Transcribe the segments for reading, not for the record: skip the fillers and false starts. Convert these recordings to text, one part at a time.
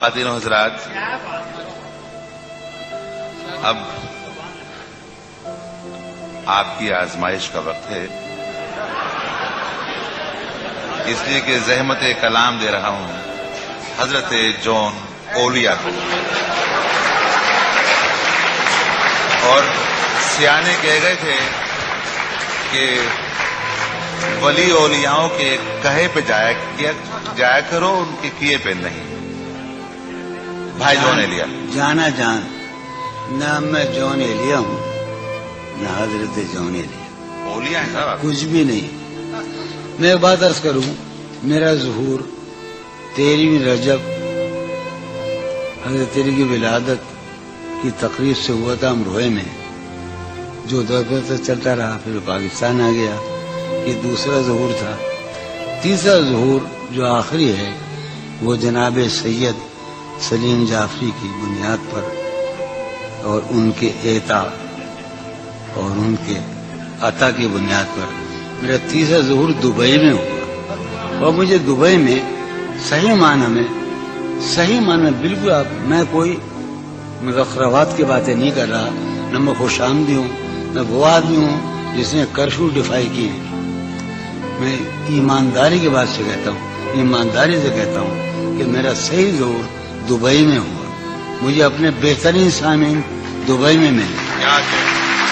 خواتین و حضرات، اب آپ کی آزمائش کا وقت ہے، اس لیے کہ زحمت کلام دے رہا ہوں حضرت جون اولیا کو، اور سیانے کہہ گئے تھے کہ ولی اولیاؤں کے کہے پہ جایا کرو، ان کے کیے پہ نہیں۔ بھائی جون ایلیا جانا جان، نہ میں جون ایلیا ہوں نہ حضرت جون ایلیا، اولیا ہیں صاحب، کچھ بھی نہیں۔ میں ایک بات عرض کروں، میرا ظہور 13 رجب حضرت علی کی ولادت کی تقریب سے ہوا تھا امروہے میں، جو دور سے چلتا رہا، پھر پاکستان آ گیا۔ یہ دوسرا ظہور تھا۔ تیسرا ظہور جو آخری ہے وہ جناب سید سلیم جعفری کی بنیاد پر اور ان کے اعطا اور ان کے عطا کی بنیاد پر میرا تیسرا ظہور دبئی میں ہوا، اور مجھے دبئی میں صحیح معنی بالکل، میں کوئی مذخرفات کی باتیں نہیں کر رہا، نہ میں خوش آمدی ہوں، میں وہ آدمی ہوں جس نے کرفیو ڈیفائی کیے ہیں۔ میں ایمانداری کی بات سے کہتا ہوں، ایمانداری سے کہتا ہوں کہ میرا صحیح ظہور دبئی میں ہوا۔ مجھے اپنے بہترین سامعین دبئی میں ملے،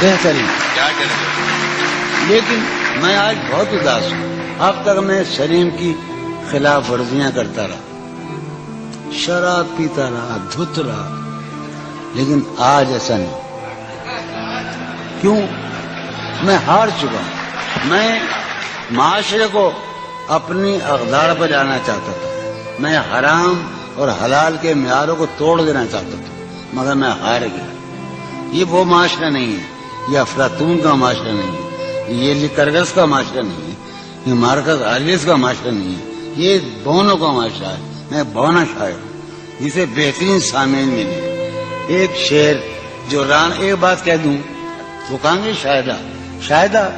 بہترین۔ لیکن میں آج بہت اداس ہوں۔ اب تک میں سلیم کی خلاف ورزیاں کرتا رہا، شراب پیتا رہا، دھت رہا، لیکن آج ایسا نہیں۔ کیوں؟ میں ہار چکا ہوں۔ میں معاشرے کو اپنی اقدار پر لانا چاہتا تھا، میں حرام اور حلال کے معیاروں کو توڑ دینا چاہتا تھا، مگر میں ہار گیا۔ یہ وہ معاشرہ نہیں ہے، یہ افلاطون کا معاشرہ نہیں ہے، یہ لیکرگس کا معاشرہ نہیں ہے، یہ مارکس آریس کا معاشرہ نہیں ہے، یہ بونوں کا معاشرہ ہے۔ میں بونا شاعر ہوں جسے بہترین سامعین ملے۔ ایک شعر جو ایک بات کہہ دوں، وہ کہاں گے شاہدہ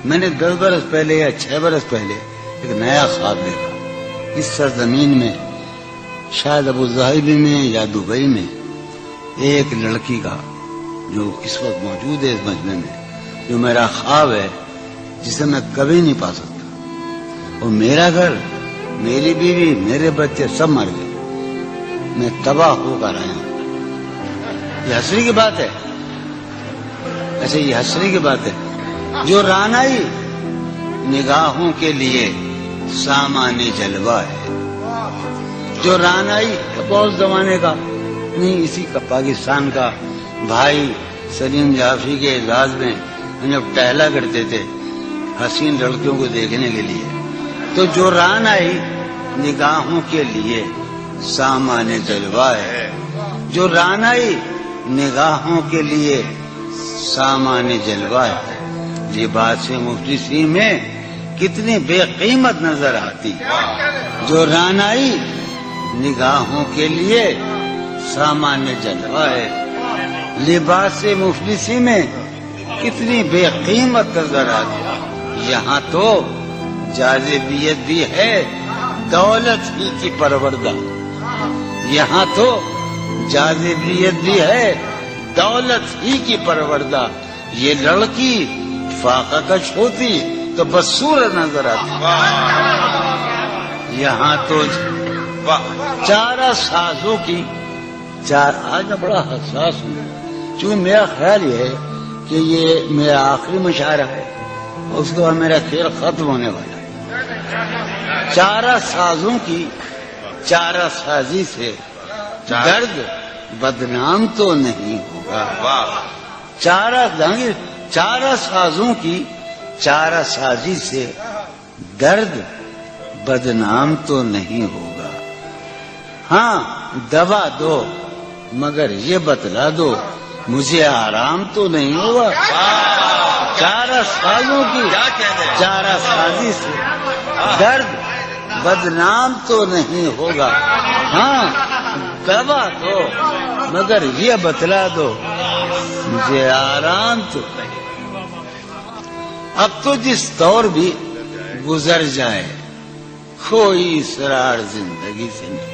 میں نے 10 برس پہلے یا 6 برس پہلے ایک نیا خواب دیکھا۔ اس سرزمین میں، شاید ابوظہبی میں یا دبئی میں، ایک لڑکی کا جو اس وقت موجود ہے اس مجمع میں، جو میرا خواب ہے، جسے میں کبھی نہیں پا سکتا۔ اور میرا گھر، میری بیوی، میرے بچے سب مر گئے، میں تباہ ہو کر آیا ہوں۔ یہ حسری کی بات ہے، ایسے یہ حسری کی بات ہے۔ جو رانائی نگاہوں کے لیے سامان جلوہ ہے، جو رانائی بہت زمانے کا نہیں، اسی کا پاکستان کا بھائی سلیم جعفری کے اعزاز میں ہم جب ٹہلا کرتے تھے حسین لڑکیوں کو دیکھنے کے لیے، تو جو رانائی نگاہوں کے لیے سامان جلوہ ہے، جو رانائی نگاہوں کے لیے سامان جلوہ ہے، لباس مفلسی میں کتنی بے قیمت نظر آتی، جو رانائی نگاہوں کے لیے سامان جلوہ ہے، لباس مفلسی میں کتنی بے قیمت نظر آتی۔ یہاں تو جاذبیت بھی ہے دولت ہی کی پروردہ، یہاں تو جاذبیت بھی ہے دولت ہی کی پروردہ۔ یہ لڑکی فاقہ کش ہوتی تو بدصورت نظر آتی۔ یہاں تو چارہ سازوں کی آج میں بڑا حساس ہوں، چونکہ میرا خیال یہ ہے کہ یہ میرا آخری مشاعرہ ہے، اس کے بعد میرا کھیل ختم ہونے والا ہے۔ چارہ سازوں کی چارہ سازی سے درد بدنام تو نہیں ہوگا، چارہ سازوں کی چارہ سازی سے درد بدنام تو نہیں ہوگا۔ ہاں دوا دو مگر یہ بتلا دو مجھے آرام تو نہیں ہوگا۔ چارہ سازوں کی چارہ سازی سے درد بدنام تو نہیں ہوگا۔ ہاں دوا دو مگر یہ بتلا دو مجھے آرام تو نہیں۔ اب تو جس دور بھی گزر جائے کوئی اسرار زندگی سے نہیں،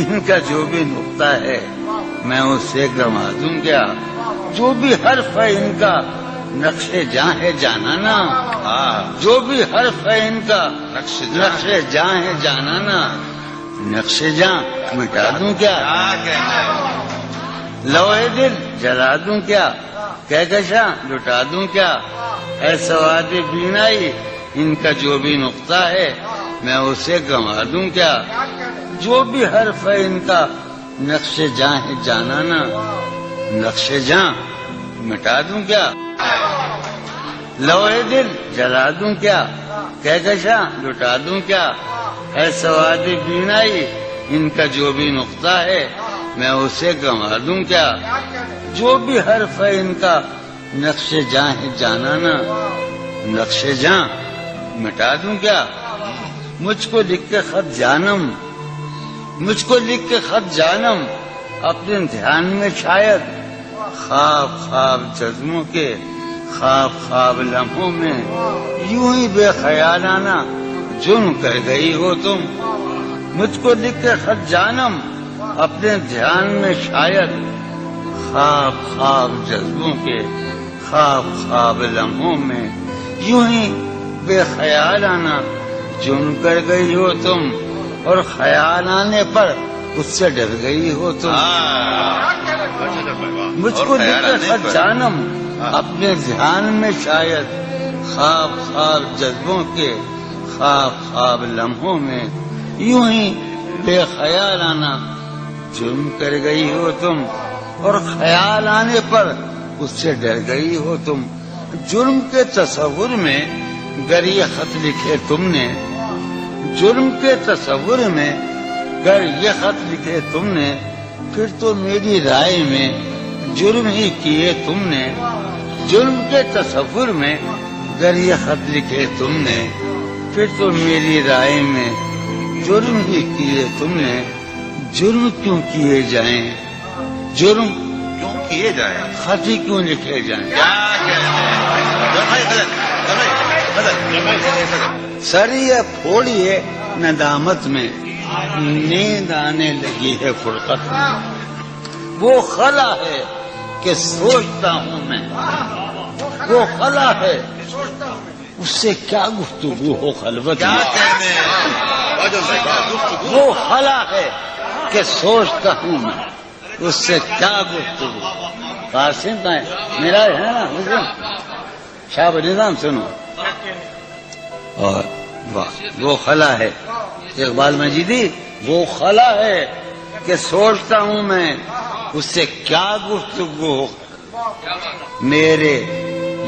ان کا جو بھی نقطہ ہے میں اسے گنوا دوں کیا؟ جو بھی حرف ہے ان کا نقش جاں ہے جانانا، جو بھی حرف ہے ان کا نقش جاں ہے جانانا، نقش جاں مٹا دوں کیا؟ لوہے دل جلا دوں کیا؟ کہکشاں لٹا دوں کیا؟ اے سواد بینائی ان کا جو بھی نقطہ ہے میں اسے گنوا دوں کیا؟ جو بھی حرف ہے ان کا نقش جاں ہے جانانا، نقش جاں مٹا دوں کیا؟ لوہے دل جلا دوں کیا؟ کہکشاں لٹا دوں کیا؟ اے سواد بینائی ان کا جو بھی نقطہ ہے میں اسے گنوا دوں کیا؟ جو بھی حرف ہے ان کا نقش جاں ہے جانانا، نقش جاں مٹا دوں کیا؟ مجھ کو لکھ کے خط جانم، مجھ کو لکھ کے خط جانم اپنے دھیان میں شاید، خواب خواب جذبوں کے خواب خواب لمحوں میں یوں ہی بے خیالانہ جرم کر گئی ہو تم۔ مجھ کو لکھ کے خط جانم اپنے دھیان میں شاید، خواب خواب جذبوں کے خواب خواب لمحوں میں یوں ہی بے خیالانہ جرم کر گئی ہو تم، اور خیال آنے پر اس سے ڈر گئی ہو تم۔ مجھ کو لکھ کے خط جانم اپنے دھیان میں شاید، خواب خواب جذبوں کے خواب خواب لمحوں میں یوں ہی بے خیالانہ جرم کر گئی ہو تم، اور خیال آنے پر اس سے ڈر گئی ہو تم۔ جرم کے تصور میں گر یہ خط لکھے تم نے، جرم کے تصور میں گر یہ خط لکھے تم نے، پھر تو میری رائے میں جرم ہی کیے تم نے۔ جرم کے تصور میں گر یہ خط لکھے تم نے، پھر تو میری رائے میں جرم ہی کیے تم نے۔ جرم کیوں کیے جائیں، جرم کیوں کیے جائیں، خط ہی کیوں لکھے جائیں؟ سریے پھوڑیے ندامت میں، نیند آنے لگی ہے فرقت میں۔ وہ خلا ہے کہ سوچتا ہوں میں، وہ خلا ہے اس سے کیا گفتگو ہو خلوت میں۔ وہ خلا ہے کہ سوچتا ہوں میں، اس سے کیا گفتگو۔ قاسم کا میرا ہے نا شاہ نظام سنو، اور وہ خلا ہے اقبال مجیدی، وہ خلا ہے کہ سوچتا ہوں میں، اس سے کیا گفتگو ہو۔ میرے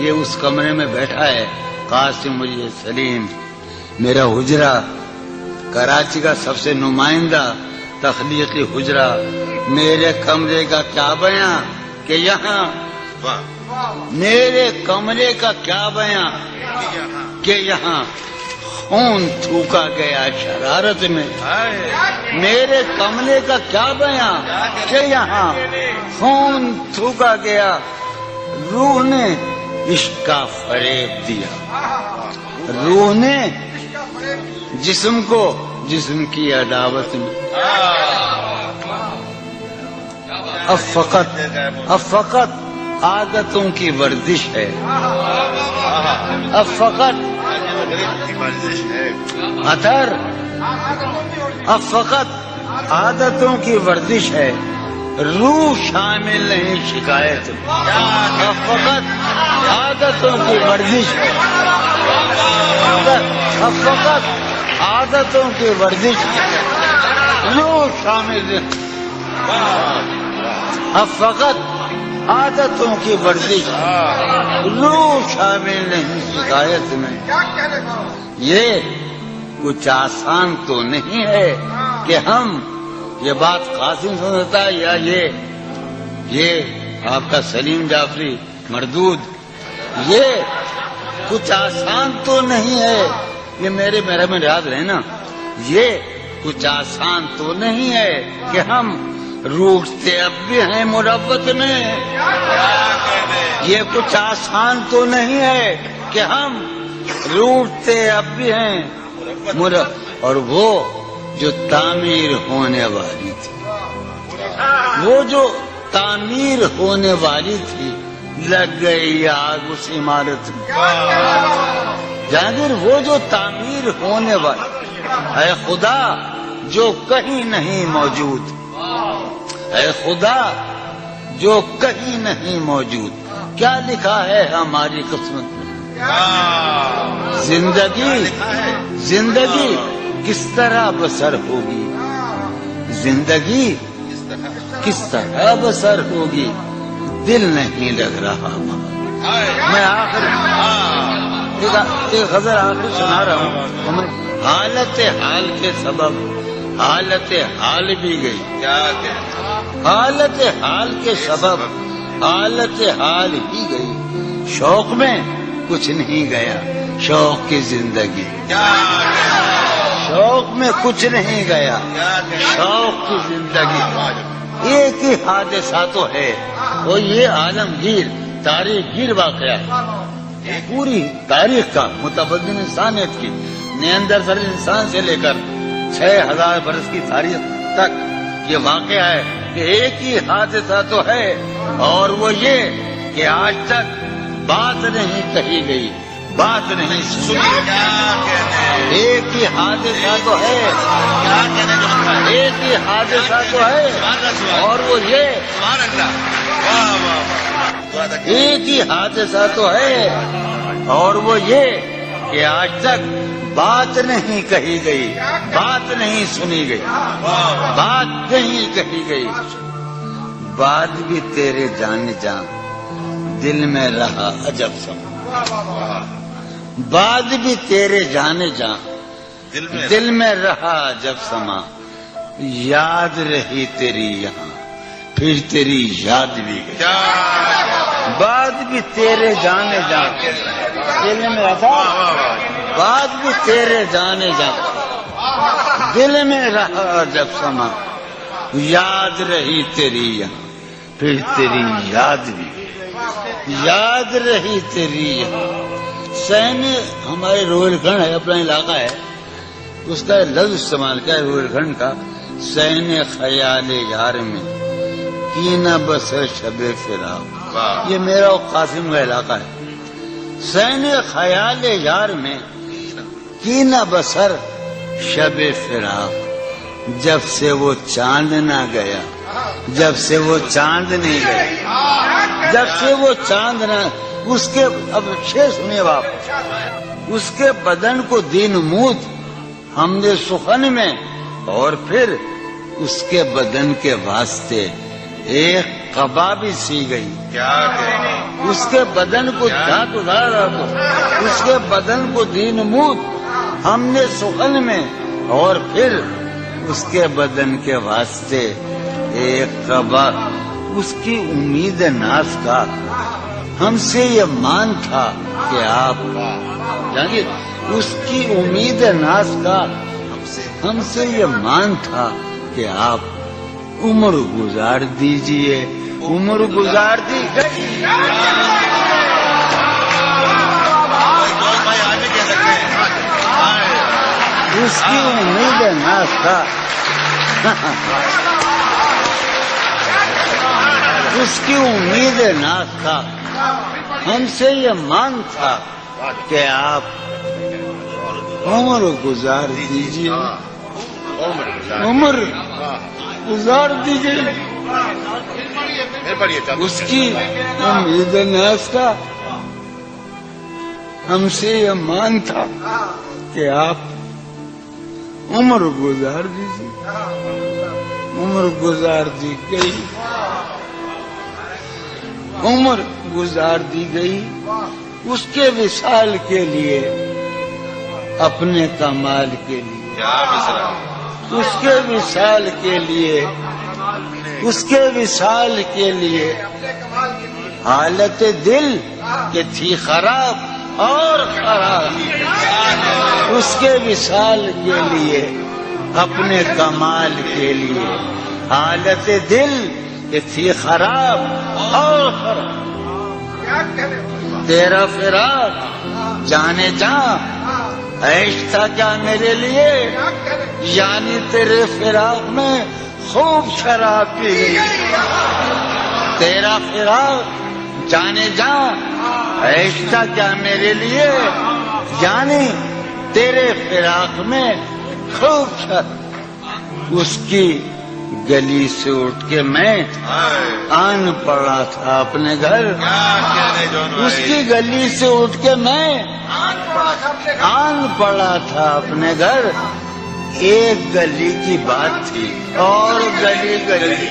یہ اس کمرے میں بیٹھا ہے قاسم مجھے سلیم، میرا حجرہ کراچی کا سب سے نمائندہ تخلیقی حجرہ، میرے کمرے کا کیا بیاں کہ یہاں، میرے کمرے کا کیا بیاں کہ یہاں خون تھوکا گیا شرارت میں۔ میرے کمرے کا کیا بیاں کہ یہاں خون تھوکا گیا، روح نے عشق کا فریب دیا، روح نے جسم کو جسم کی عداوت میں۔ اب فقط عادتوں کی ورزش ہے، اب فقط اثر، اب فقط عادتوں کی ورزش ہے، روح شامل نہیں شکایت۔ اب فقط عادتوں کی ورزش ہے، اب فقط عادتوں کی ورزش ہے، روح شامل نہیں۔ اب فقط عادتوں کی ورزش، روح شامل نہیں شکایت میں۔ یہ کچھ آسان تو نہیں ہے کہ ہم، یہ بات قاسم سمجھتا ہے یا یہ آپ کا سلیم جعفری مردود، یہ کچھ آسان تو نہیں ہے، یہ میرے میں یاد رہے نا، یہ کچھ آسان تو نہیں ہے کہ ہم روٹتے اب بھی ہیں مروت میں۔ یہ کچھ آسان تو نہیں ہے کہ ہم روٹتے اب بھی ہیں اور جو تعمیر ہونے والی تھی، وہ جو تعمیر ہونے والی تھی لگ گئی آگ اس عمارت میں۔ جہانگیر وہ جو تعمیر ہونے والی، اے خدا جو کہیں نہیں موجود، اے خدا جو کہیں نہیں موجود، کیا لکھا ہے ہماری قسمت میں؟ زندگی کس طرح بسر ہوگی، زندگی کس طرح بسر ہوگی، دل نہیں لگ رہا وہاں۔ میں ایک غزل آخر سنا رہا ہوں۔ حالت حال کے سبب حالت حال بھی گئی، حالت حال کے سبب حالت حال ہی گئی، شوق میں کچھ نہیں گیا شوق کی زندگی، شوق میں کچھ نہیں گیا شوق کی زندگی۔ ایک ہی حادثہ تو ہے وہ یہ عالمگیر تاریخ گیر واقعہ ہے، پوری تاریخ کا متبدل انسانیت کی، نیاندرتال انسان سے لے کر 6000 برس کی تاریخ تک یہ واقعہ ہے کہ ایک ہی حادثہ تو ہے، اور وہ یہ کہ آج تک بات نہیں کہی گئی، بات نہیں سنی۔ ایک ہی حادثہ تو ہے، ایک ہی حادثہ تو ہے، اور وہ یہ ایک ہی حادثہ تو ہے، اور وہ یہ کہ آج تک بات نہیں کہی گئی، بات نہیں سنی گئی، بات نہیں کہی گئی۔ بات بھی تیرے جان جان دل میں رہا عجب سما، بات بھی تیرے جانے جان دل میں رہا عجب سما، یاد رہی تیری یہاں پھر تیری یاد بھی گئی، بات بھی تیرے جانے جان دل میں رہا، بات بھی تیرے جانے جان دل میں رہا جب سما، یاد رہی تیری یہاں پھر تیری یاد بھی، یاد رہی تیری یہاں۔ سین ہمارے روہیل کھنڈ ہے، اپنا علاقہ ہے، اس کا لفظ استعمال کیا ہے روہیل کھنڈ کا، سین خیال یار میں کینہ بسر شب فراق، یہ میرا اور قاسم کا علاقہ ہے۔ سین خیال یار میں کینہ بسر شب فراق، جب سے وہ چاند نہ گیا، جب سے وہ چاند نہیں گیا، جب سے وہ چاند نہ، اس کے اب شعر سنیے باپ، اس کے بدن کو دین نمود ہم نے سخن میں، اور پھر اس کے بدن کے واسطے ایک قبا بھی سی گئی، اس کے بدن کو دھات ادھارا، اس کے بدن کو دین نمود ہم نے سخن میں، اور پھر اس کے بدن کے واسطے ایک قبا، اس کی امید ناز کا ہم سے یہ مان تھا کہ آپ جانیے، اس کی امید ناز کا ہم سے یہ مان تھا کہ آپ عمر گزار دیجئے، عمر گزار دی گئی، اس کی امید ناز تھا، اس کی امید ناز تھا، ہم سے یہ مان تھا کہ آپ عمر گزار دیجئے، عمر گزار دیجئے، اس کی امید ناز تھا، ہم سے یہ مان تھا کہ آپ عمر گزار دیجئے، عمر گزار دی گئی، عمر گزار دی گئی، اس کے وصال کے لیے، اپنے کمال کے لیے، اس کے وصال کے لیے، اس کے وصال کے لیے، حالت دل کہ تھی خراب اور خراب، اس کے وصال کے لیے، اپنے کمال کے لیے، حالت دل کہ تھی خراب اور خراب، تیرا فراق جانے جاں عیش تھا کیا میرے لیے، یعنی تیرے فراق میں خوب شراب پی گئی، تیرا فراق جانے جا، عیش تھا کیا میرے لیے، یعنی تیرے فراق میں خوب شراب۔ اس کی گلی سے اٹھ کے میں آن پڑا تھا اپنے گھر، اس کی گلی سے اٹھ کے میں آن پڑا تھا اپنے گھر، ایک گلی کی بات تھی اور گلی گلی